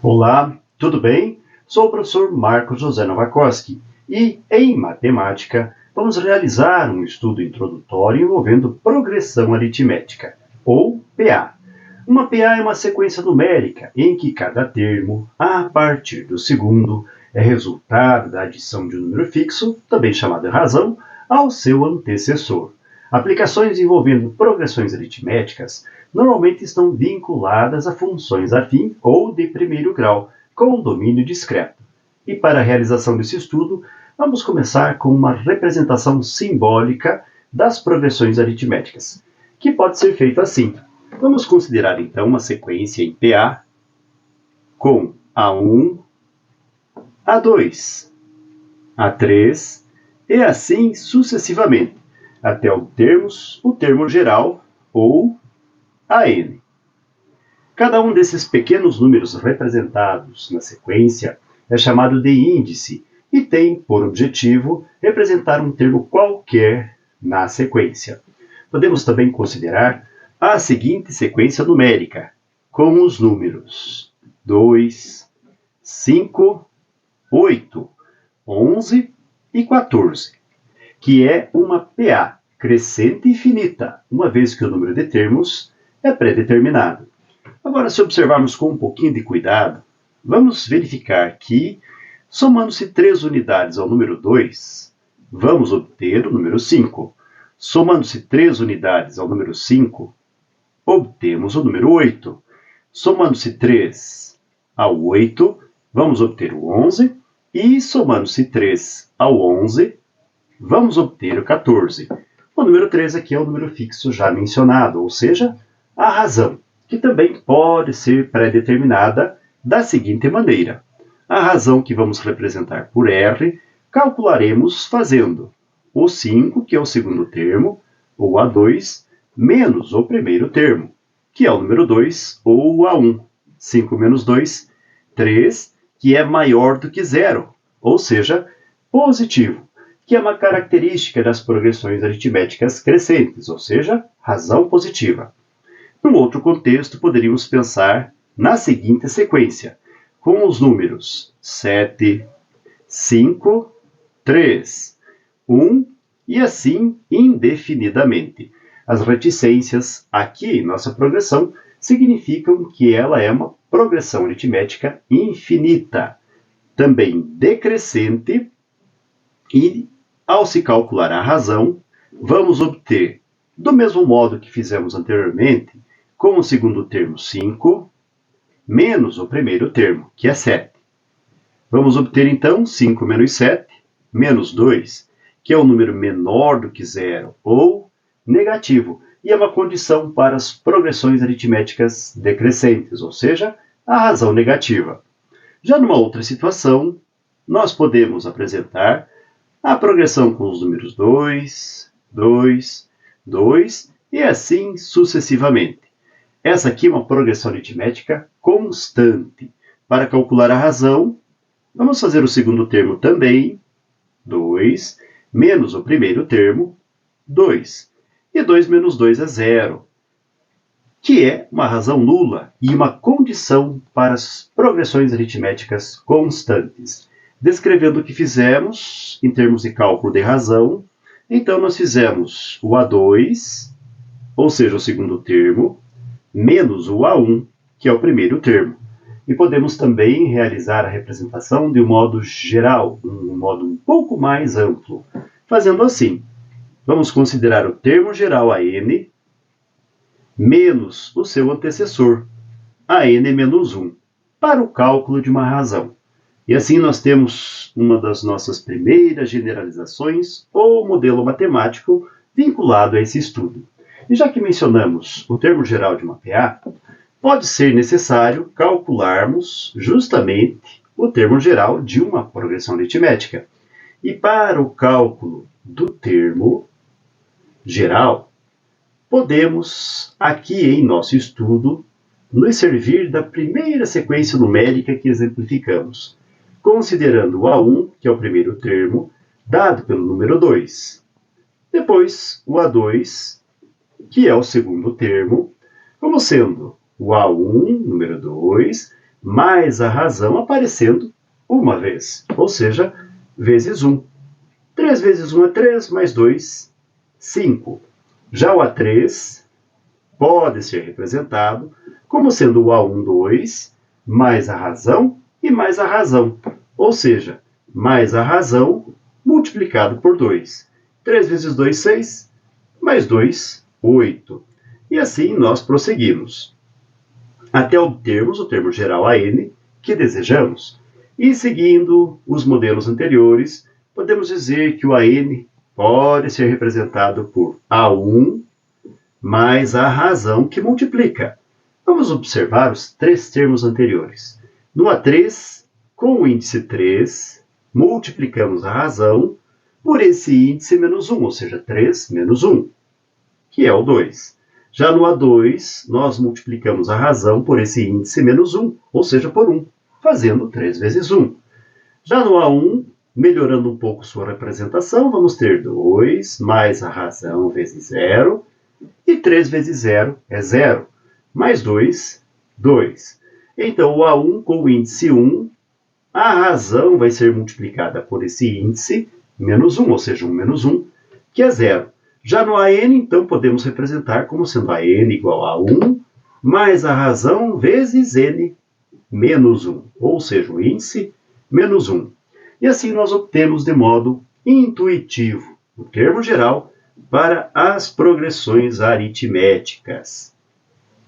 Olá, tudo bem? Sou o professor Marcos José Novakoski e, em matemática, vamos realizar um estudo introdutório envolvendo progressão aritmética, ou PA. Uma PA é uma sequência numérica em que cada termo, a partir do segundo, é resultado da adição de um número fixo, também chamado de razão, ao seu antecessor. Aplicações envolvendo progressões aritméticas normalmente estão vinculadas a funções afim ou de primeiro grau, com domínio discreto. E para a realização desse estudo, vamos começar com uma representação simbólica das progressões aritméticas, que pode ser feita assim. Vamos considerar então uma sequência em PA com A1, A2, A3 e assim sucessivamente, até obtermos o termo geral ou AN. Cada um desses pequenos números representados na sequência é chamado de índice e tem por objetivo representar um termo qualquer na sequência. Podemos também considerar a seguinte sequência numérica, com os números 2, 5, 8, 11 e 14, que é uma PA crescente infinita, uma vez que o número de termos é pré-determinado. Agora, se observarmos com um pouquinho de cuidado, vamos verificar que, somando-se 3 unidades ao número 2, vamos obter o número 5. Somando-se 3 unidades ao número 5, obtemos o número 8. Somando-se 3 ao 8, vamos obter o 11. E somando-se 3 ao 11, vamos obter o 14. O número 3 aqui é o número fixo já mencionado, ou seja, a razão, que também pode ser pré-determinada da seguinte maneira. A razão que vamos representar por R, calcularemos fazendo o 5, que é o segundo termo, ou A2, menos o primeiro termo, que é o número 2, ou A1. 5 menos 2, 3, que é maior do que zero, ou seja, positivo, que é uma característica das progressões aritméticas crescentes, ou seja, razão positiva. Num outro contexto, poderíamos pensar na seguinte sequência, com os números 7, 5, 3, 1 e assim indefinidamente. As reticências aqui em nossa progressão significam que ela é uma progressão aritmética infinita, também decrescente, e ao se calcular a razão, vamos obter, do mesmo modo que fizemos anteriormente, com o segundo termo 5, menos o primeiro termo, que é 7. Vamos obter então 5 menos 7, menos 2, que é um número menor do que zero, ou negativo, e é uma condição para as progressões aritméticas decrescentes, ou seja, a razão negativa. Já numa outra situação, nós podemos apresentar a progressão com os números 2, 2, 2 e assim sucessivamente. Essa aqui é uma progressão aritmética constante. Para calcular a razão, vamos fazer o segundo termo também, 2, menos o primeiro termo, 2. E 2 menos 2 é zero, que é uma razão nula e uma condição para as progressões aritméticas constantes. Descrevendo o que fizemos em termos de cálculo de razão, então nós fizemos o A2, ou seja, o segundo termo, menos o A1, que é o primeiro termo. E podemos também realizar a representação de um modo geral, um modo um pouco mais amplo. Fazendo assim, vamos considerar o termo geral AN menos o seu antecessor, AN menos 1, para o cálculo de uma razão. E assim nós temos uma das nossas primeiras generalizações ou modelo matemático vinculado a esse estudo. E já que mencionamos o termo geral de uma PA, pode ser necessário calcularmos justamente o termo geral de uma progressão aritmética. E para o cálculo do termo geral, podemos, aqui em nosso estudo, nos servir da primeira sequência numérica que exemplificamos, considerando o A1, que é o primeiro termo, dado pelo número 2. Depois, o A2, que é o segundo termo, como sendo o A1, número 2, mais a razão aparecendo uma vez, ou seja, vezes 1. 3 vezes 1 é 3, mais 2, 5. Já o A3 pode ser representado como sendo o A1, 2, mais a razão e mais a razão, ou seja, mais a razão multiplicado por 2. 3 vezes 2, 6, mais 2, 8. E assim nós prosseguimos, até obtermos o termo geral AN que desejamos. E seguindo os modelos anteriores, podemos dizer que o AN pode ser representado por A1 mais a razão que multiplica. Vamos observar os 3 termos anteriores. No A3, com o índice 3, multiplicamos a razão por esse índice menos 1, ou seja, 3 menos 1, que é o 2. Já no A2, nós multiplicamos a razão por esse índice menos 1, ou seja, por 1, fazendo 3 vezes 1. Já no A1, melhorando um pouco sua representação, vamos ter 2 mais a razão vezes 0, e 3 vezes 0 é 0, mais 2, 2. Então, o A1 com o índice 1, a razão vai ser multiplicada por esse índice menos 1, ou seja, 1 menos 1, que é 0. Já no AN, então, podemos representar como sendo AN igual a 1 mais a razão vezes N menos 1, ou seja, o índice menos 1. E assim nós obtemos de modo intuitivo o termo geral para as progressões aritméticas.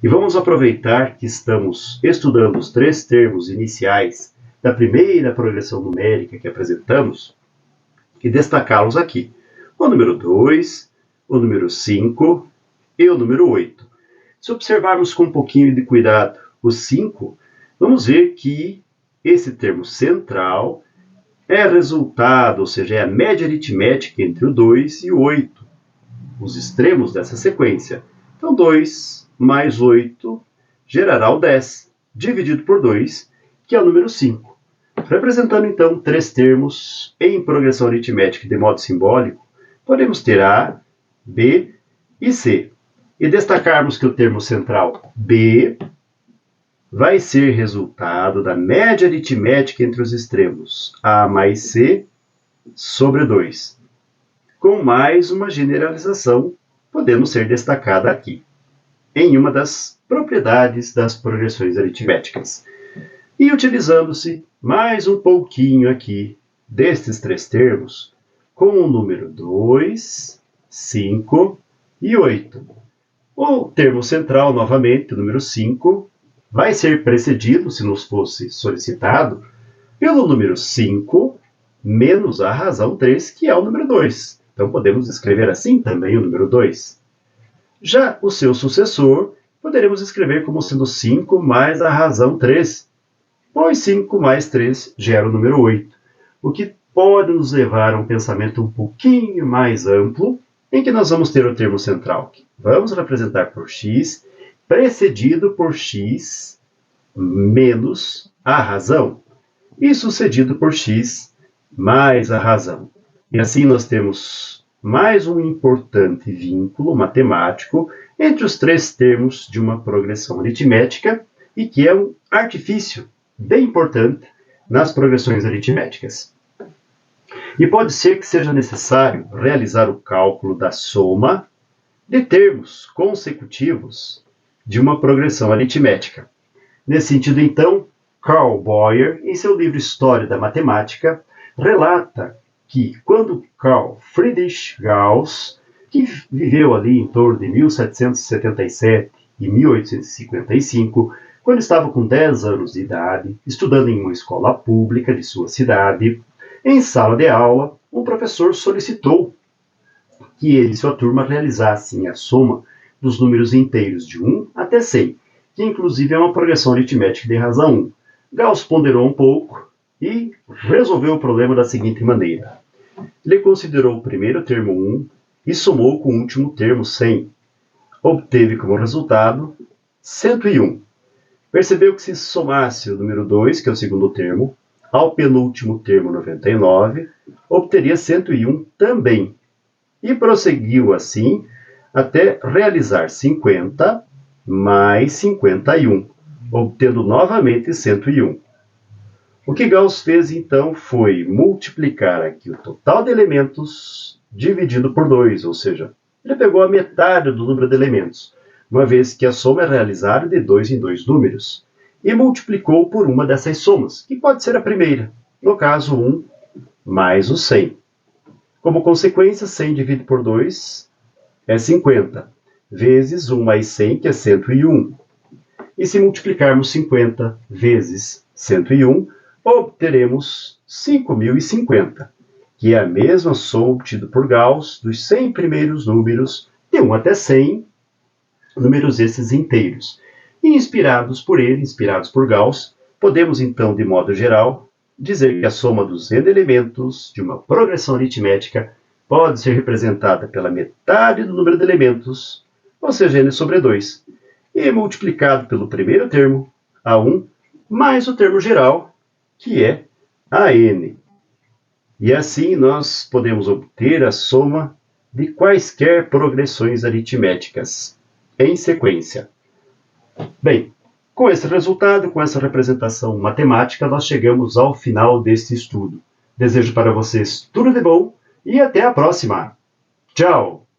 E vamos aproveitar que estamos estudando os 3 termos iniciais da primeira progressão numérica que apresentamos e destacá-los aqui. O número 2, o número 5 e o número 8. Se observarmos com um pouquinho de cuidado o 5, vamos ver que esse termo central é resultado, ou seja, é a média aritmética entre o 2 e o 8, os extremos dessa sequência. Então, 2 mais 8 gerará o 10, dividido por 2, que é o número 5. Representando, então, 3 termos em progressão aritmética de modo simbólico, podemos ter A, B e C. E destacarmos que o termo central B vai ser resultado da média aritmética entre os extremos A mais C sobre 2. Com mais uma generalização, podemos ser destacada aqui, em uma das propriedades das progressões aritméticas. E utilizando-se mais um pouquinho aqui destes 3 termos, com o número 2, 5 e 8. O termo central, novamente, o número 5, vai ser precedido, se nos fosse solicitado, pelo número 5 menos a razão 3, que é o número 2. Então, podemos escrever assim também o número 2. Já o seu sucessor, poderemos escrever como sendo 5 mais a razão 3, pois 5 mais 3 gera o número 8, o que pode nos levar a um pensamento um pouquinho mais amplo, em que nós vamos ter o termo central, que vamos representar por x, precedido por x menos a razão, e sucedido por x mais a razão. E assim nós temos mais um importante vínculo matemático entre os 3 termos de uma progressão aritmética e que é um artifício bem importante nas progressões aritméticas. E pode ser que seja necessário realizar o cálculo da soma de termos consecutivos de uma progressão aritmética. Nesse sentido, então, Carl Boyer, em seu livro História da Matemática, relata que quando Carl Friedrich Gauss, que viveu ali em torno de 1777 e 1855, quando estava com 10 anos de idade, estudando em uma escola pública de sua cidade, em sala de aula, um professor solicitou que ele e sua turma realizassem a soma dos números inteiros de 1 até 100, que inclusive é uma progressão aritmética de razão 1. Gauss ponderou um pouco e resolveu o problema da seguinte maneira. Ele considerou o primeiro termo 1 e somou com o último termo 100. Obteve como resultado 101. Percebeu que se somasse o número 2, que é o segundo termo, ao penúltimo termo 99, obteria 101 também. E prosseguiu assim até realizar 50 mais 51, obtendo novamente 101. O que Gauss fez então foi multiplicar aqui o total de elementos dividido por 2, ou seja, ele pegou a metade do número de elementos, uma vez que a soma é realizada de 2 em 2 números, e multiplicou por uma dessas somas, que pode ser a primeira, no caso 1 mais o 100. Como consequência, 100 dividido por 2 é 50, vezes 1 mais 100, que é 101. E se multiplicarmos 50 vezes 101, obteremos 5050, que é a mesma soma obtida por Gauss dos 100 primeiros números, de 1 até 100, números esses inteiros. E inspirados por ele, inspirados por Gauss, podemos então, de modo geral, dizer que a soma dos n elementos de uma progressão aritmética pode ser representada pela metade do número de elementos, ou seja, n sobre 2, e multiplicado pelo primeiro termo, A1, mais o termo geral, que é AN. E assim nós podemos obter a soma de quaisquer progressões aritméticas em sequência. Bem, com esse resultado, com essa representação matemática, nós chegamos ao final deste estudo. Desejo para vocês tudo de bom e até a próxima. Tchau!